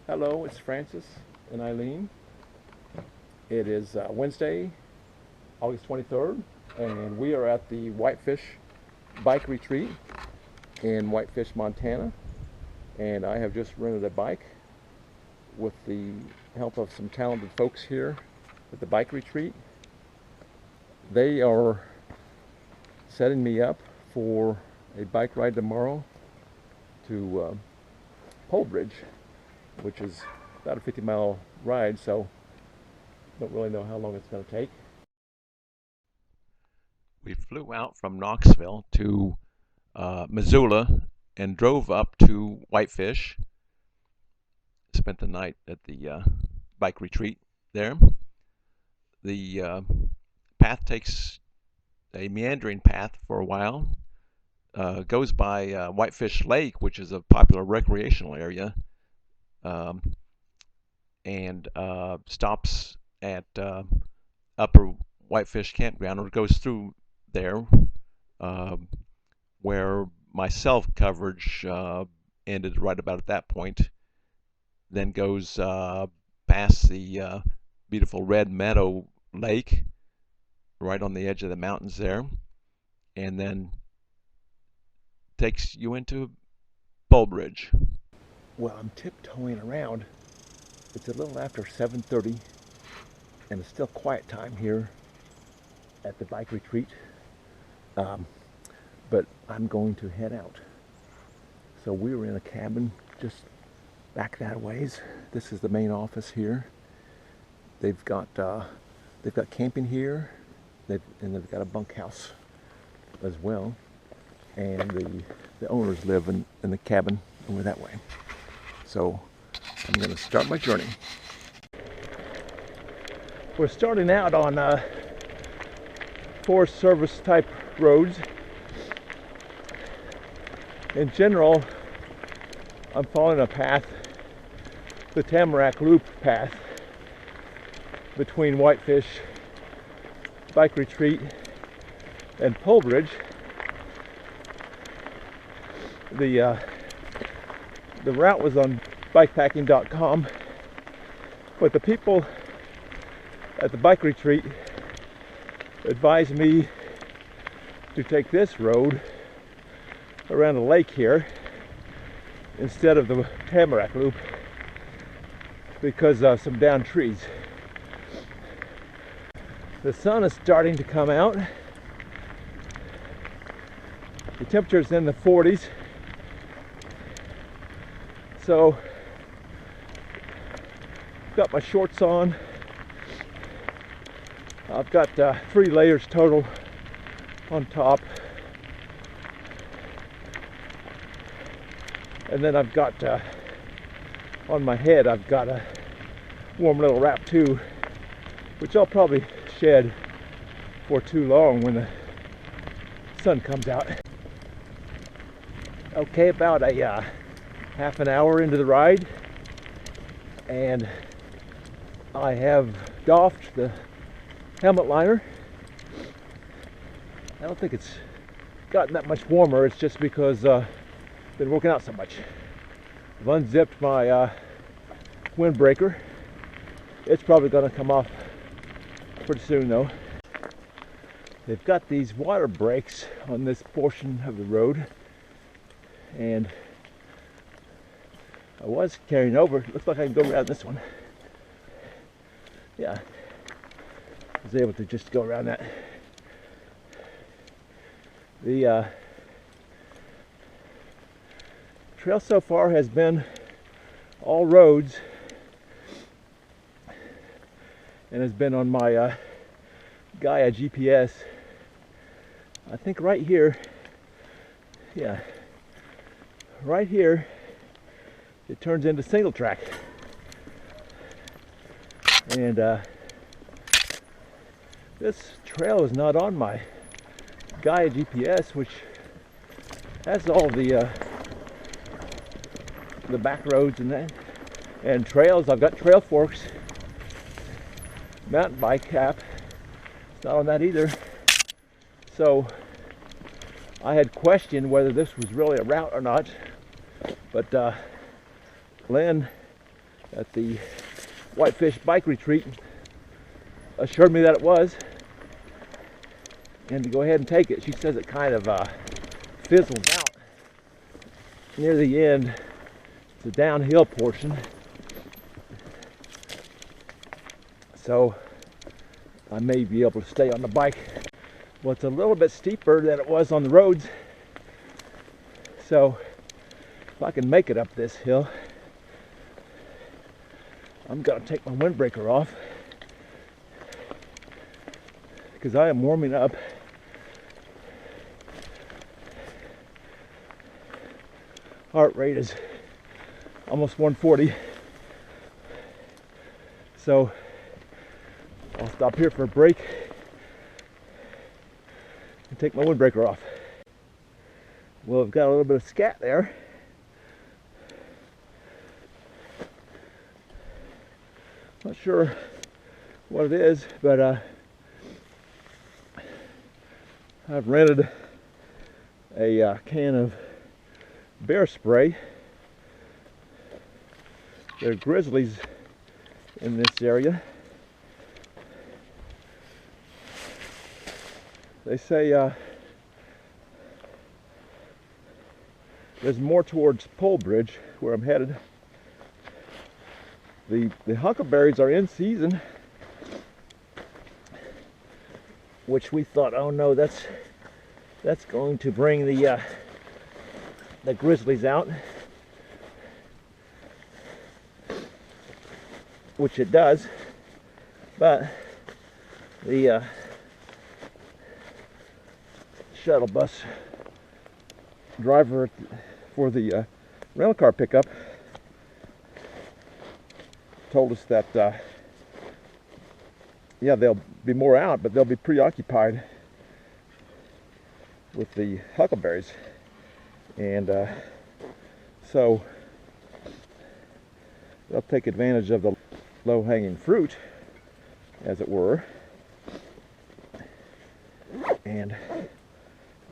Hello, it's Francis and Eileen. It is Wednesday, August 23rd, and we are at the Whitefish Bike Retreat in Whitefish, Montana. And I have just rented a bike with the help of some talented folks here at the bike retreat. They are setting me up for a bike ride tomorrow to Polebridge, which is about a 50-mile ride, so don't really know how long it's going to take. We flew out from Knoxville to Missoula and drove up to Whitefish. Spent the night at the bike retreat there. The path takes a meandering path for a while. Goes by Whitefish Lake, which is a popular recreational area. And stops at Upper Whitefish Campground, or goes through there, where my self coverage ended right about at that point. Then goes past the beautiful Red Meadow Lake, right on the edge of the mountains there, and then takes you into Polebridge. Well, I'm tiptoeing around. It's a little after 7:30, and it's still quiet time here at the bike retreat. But I'm going to head out. So we were in a cabin just back that ways. This is the main office here. They've got camping here, and they've got a bunkhouse as well. And the owners live in the cabin over that way. So I'm going to start my journey. We're starting out on Forest Service type roads. In general, I'm following a path, the Tamarack Loop path, between Whitefish Bike Retreat and Polebridge. The route was on bikepacking.com, but the people at the bike retreat advised me to take this road around the lake here instead of the Tamarack Loop because of some downed trees. The sun is starting to come out. The temperature's in the 40s. So, got my shorts on. I've got 3 layers total on top. And then I've got, on my head, I've got a warm little wrap too, which I'll probably shed for too long when the sun comes out. Okay, about a half an hour into the ride, and I have doffed the helmet liner. I don't think it's gotten that much warmer. It's just because I've been working out so much. I've unzipped my windbreaker. It's probably going to come off pretty soon though. They've got these water brakes on this portion of the road, and I was carrying over. Looks like I can go around this one. Yeah, I was able to just go around that. The trail so far has been all roads, and has been on my Gaia GPS. I think right here, yeah, right here, it turns into single track. And this trail is not on my Gaia GPS, which has all the back roads and that, and trails. I've got Trail Forks mountain bike app. It's not on that either. So I had questioned whether this was really a route or not, but Lynn at the Whitefish Bike Retreat assured me that it was, and to go ahead and take it. She says it kind of fizzles out near the end. It's a downhill portion, so I may be able to stay on the bike. Well, it's a little bit steeper than it was on the roads, so if I can make it up this hill, I'm gonna take my windbreaker off because I am warming up. Heart rate is almost 140, so I'll stop here for a break and take my windbreaker off. Well, I've got a little bit of scat there. Not sure what it is, but I've rented a can of bear spray. There are grizzlies in this area. They say there's more towards Polebridge, where I'm headed. The huckleberries are in season, which we thought, oh no, that's going to bring the grizzlies out, which it does. But the shuttle bus driver for the rental car pickup told us that yeah, there'll be more out, but they'll be preoccupied with the huckleberries, and so they'll take advantage of the low-hanging fruit, as it were, and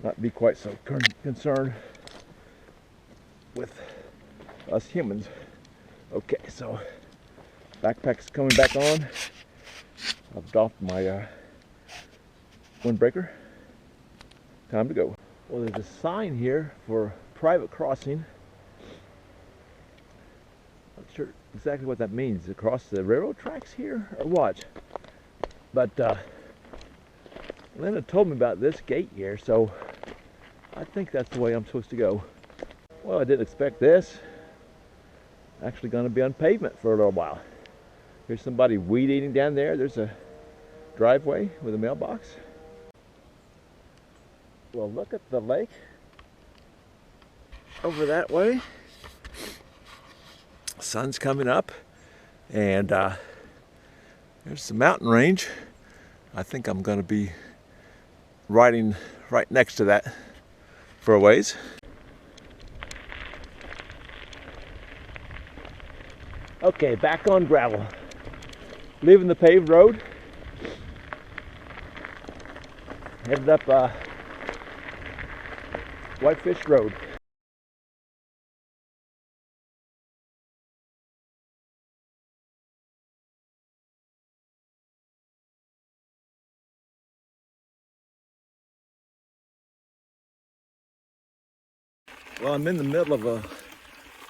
not be quite so concerned with us humans. Okay, so backpack's coming back on. I've doffed my windbreaker. Time to go. Well, there's a sign here for private crossing. Not sure exactly what that means. Across the railroad tracks here or what? But Linda told me about this gate here, so I think that's the way I'm supposed to go. Well, I didn't expect this. Actually going to be on pavement for a little while. There's somebody weed eating down there. There's a driveway with a mailbox. Well, look at the lake over that way. Sun's coming up, and there's the mountain range. I think I'm going to be riding right next to that for a ways. Okay, back on gravel. Leaving the paved road. Headed up Whitefish Road. Well, I'm in the middle of a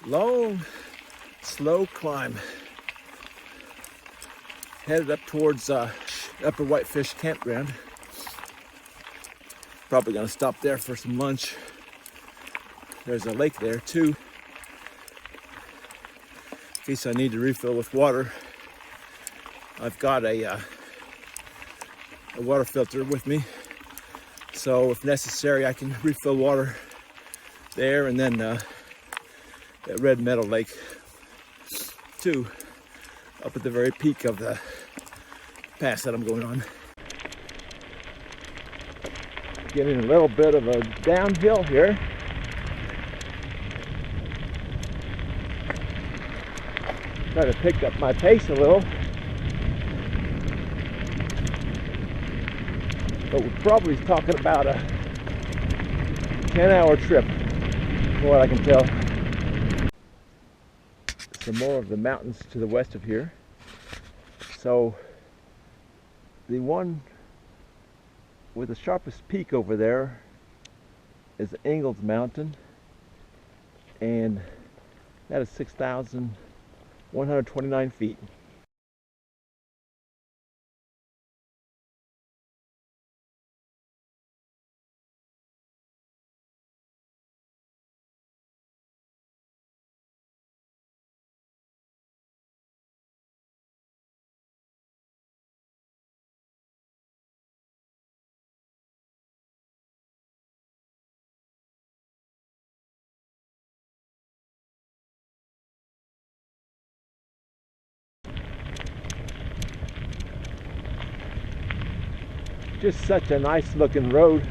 long, slow climb. Headed up towards Upper Whitefish Campground. Probably gonna stop there for some lunch. There's a lake there too, in case I need to refill with water. I've got a water filter with me, so if necessary I can refill water there, and then at Red Meadow Lake too, up at the very peak of the pass that I'm going on. Getting a little bit of a downhill here. Try to pick up my pace a little. But we're probably talking about a 10-hour trip, from what I can tell. some more of the mountains to the west of here. So the one with the sharpest peak over there is Ingalls Mountain, and that is 6,129 feet. Just such a nice looking road.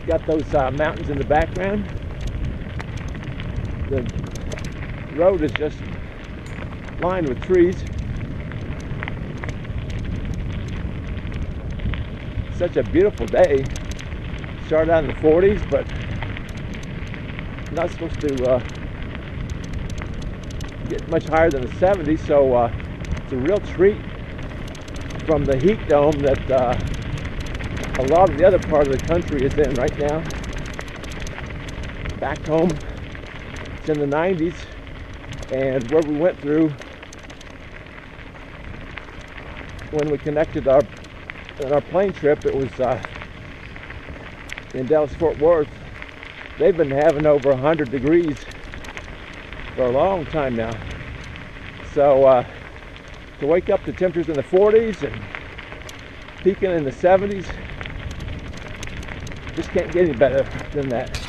Got those mountains in the background. The road is just lined with trees. Such a beautiful day. Started out in the 40s, but not supposed to get much higher than the 70s, so it's a real treat from the heat dome that a lot of the other part of the country is in right now. Back home, it's in the 90s, and where we went through when we connected our plane trip, it was in Dallas-Fort Worth. They've been having over 100 degrees for a long time now. So to wake up to temperatures in the 40s and peaking in the 70s, just can't get any better than that.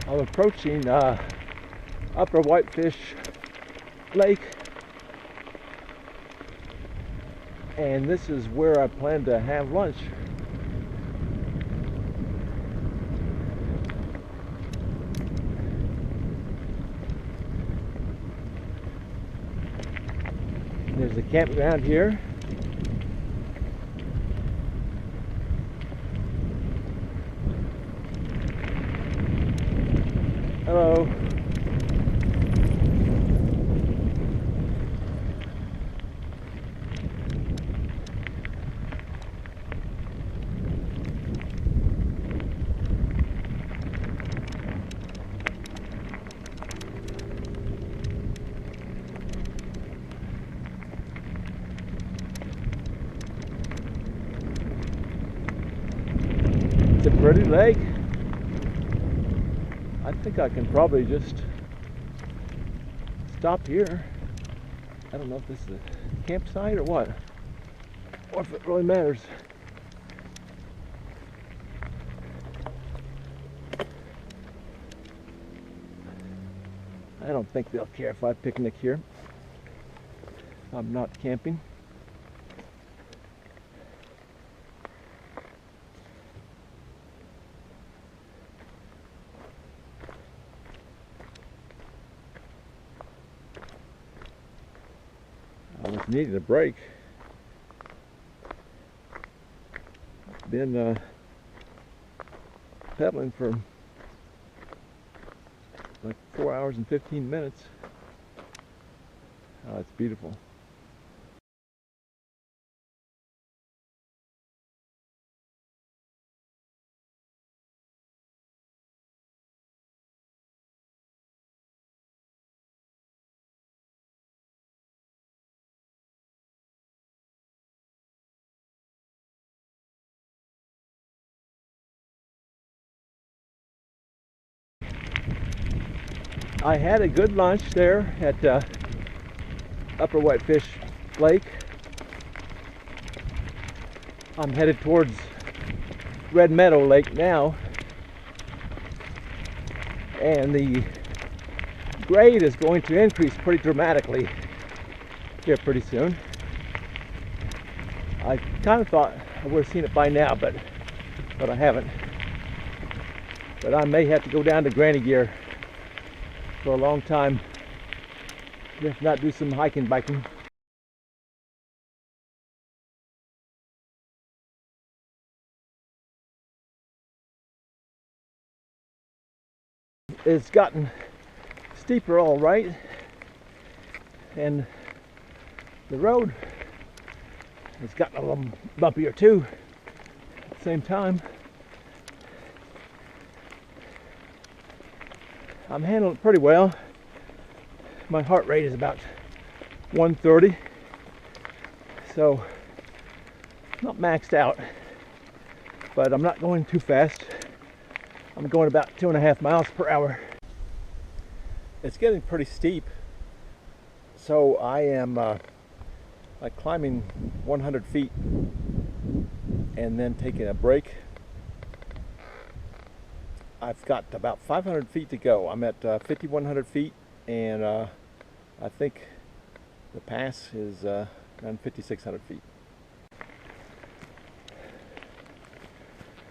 I'm approaching Upper Whitefish Lake, and this is where I plan to have lunch. There's a campground here. Hello. It's a pretty lake. I think I can probably just stop here. I don't know if this is a campsite or what, or if it really matters. I don't think they'll care if I picnic here. I'm not camping. I was needing a break. Been pedaling for like 4 hours and 15 minutes. Oh, it's beautiful. I had a good lunch there at Upper Whitefish Lake. I'm headed towards Red Meadow Lake now, and the grade is going to increase pretty dramatically here pretty soon. I kind of thought I would have seen it by now, but I haven't. But I may have to go down to Granny Gear for a long time, if not do some hiking, biking. has gotten steeper, all right, and the road has gotten a little bumpier too at the same time. I'm handling it pretty well. My heart rate is about 130, so not maxed out, but I'm not going too fast. I'm going about 2.5 miles per hour. It's getting pretty steep, so I am like climbing 100 feet and then taking a break. I've got about 500 feet to go. I'm at 5,100 feet, and I think the pass is around 5,600 feet.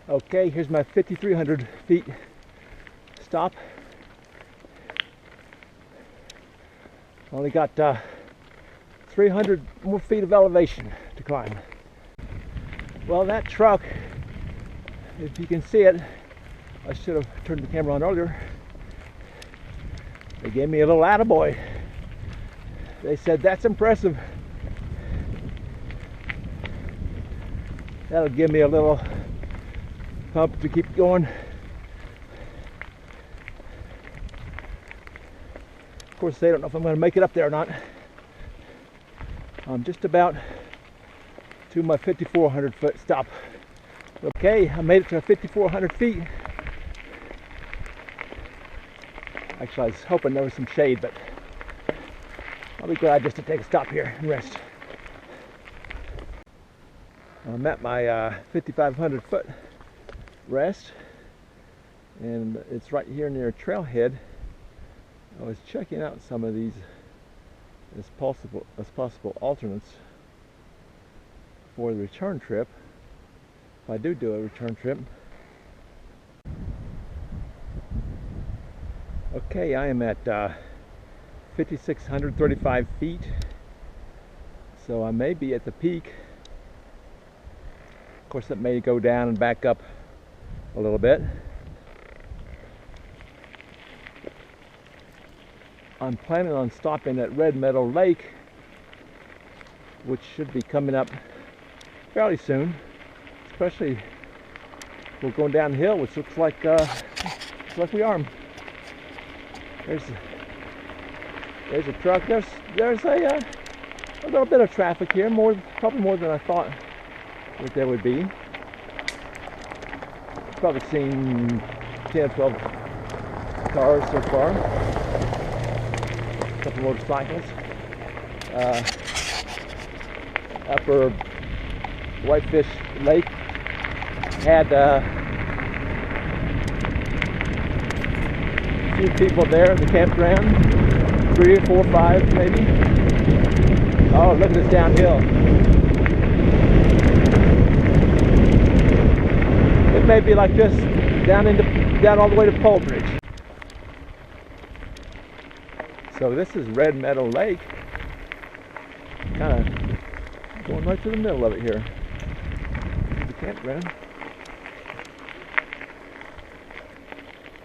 Okay, here's my 5,300 feet stop. Only got 300 more feet of elevation to climb. Well, that truck, if you can see it, I should have turned the camera on earlier. They gave me a little attaboy. They said, "That's impressive." That'll give me a little pump to keep going. Of course, they don't know if I'm going to make it up there or not. I'm just about to my 5,400 foot stop. Okay, I made it to 5,400 feet. Actually, I was hoping there was some shade, but I'll be glad just to take a stop here and rest. I'm at my 5,500 foot rest, and it's right here near a trailhead. I was checking out some of these as possible alternates for the return trip, if I do a return trip. Okay, I am at 5,635 feet, so I may be at the peak. Of course, that may go down and back up a little bit. I'm planning on stopping at Red Meadow Lake, which should be coming up fairly soon, especially if we're going downhill, which looks like we are. There's a truck. There's a little bit of traffic here, probably more than I thought that there would be. Probably seen 10 or 12 cars so far. A couple motorcycles. Upper Whitefish Lake had few people there at the campground, 3 or 4 or 5 maybe. Oh, look at this downhill. It may be like this down all the way to Polebridge. So this is Red Meadow Lake. Kind of going right to the middle of it here. The campground.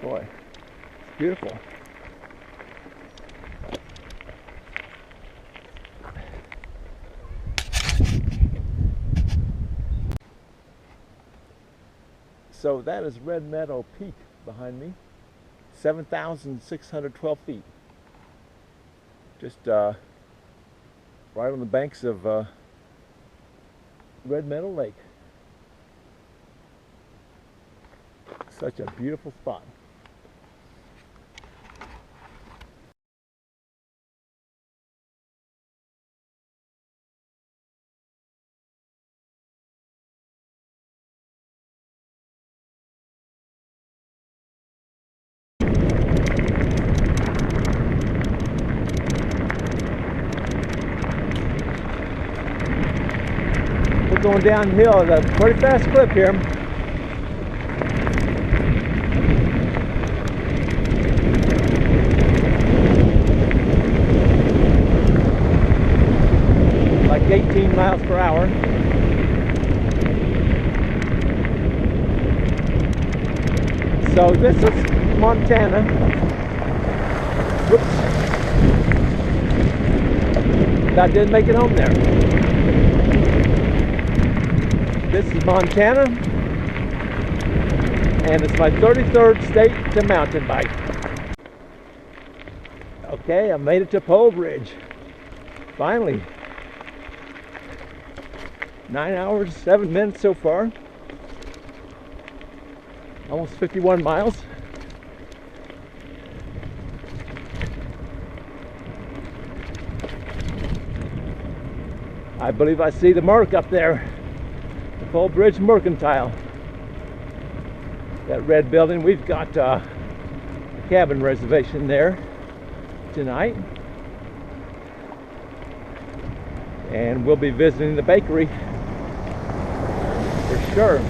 Boy. Beautiful. So that is Red Meadow Peak behind me, 7,612 feet. Just right on the banks of Red Meadow Lake. Such a beautiful spot. We're going downhill at a pretty fast clip here. Like 18 miles per hour. So this is Montana. Whoops. I didn't make it home there. This is Montana, and it's my 33rd state to mountain bike. Okay, I made it to Polebridge. Finally. 9 hours, 7 minutes so far. Almost 51 miles. I believe I see the mark up there. The Polebridge Mercantile. That red building. We've got a cabin reservation there tonight. And we'll be visiting the bakery for sure.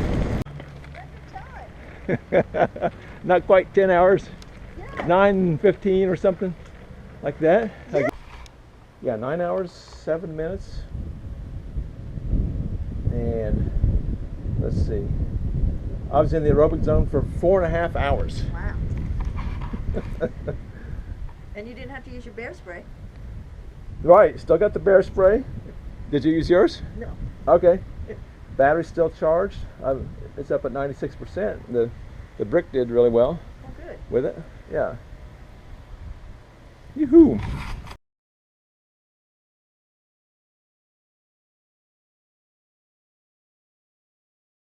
Not quite 10 hours. Yeah. 9:15 or something like that. Yeah. Yeah, 9 hours, 7 minutes. And let's see. I was in the aerobic zone for 4.5 hours. Wow. And you didn't have to use your bear spray. Right, still got the bear spray. Did you use yours? No. Okay. Battery's still charged. It's up at 96%. The brick did really well. Oh, good. With it. Yeah. Yoo-hoo.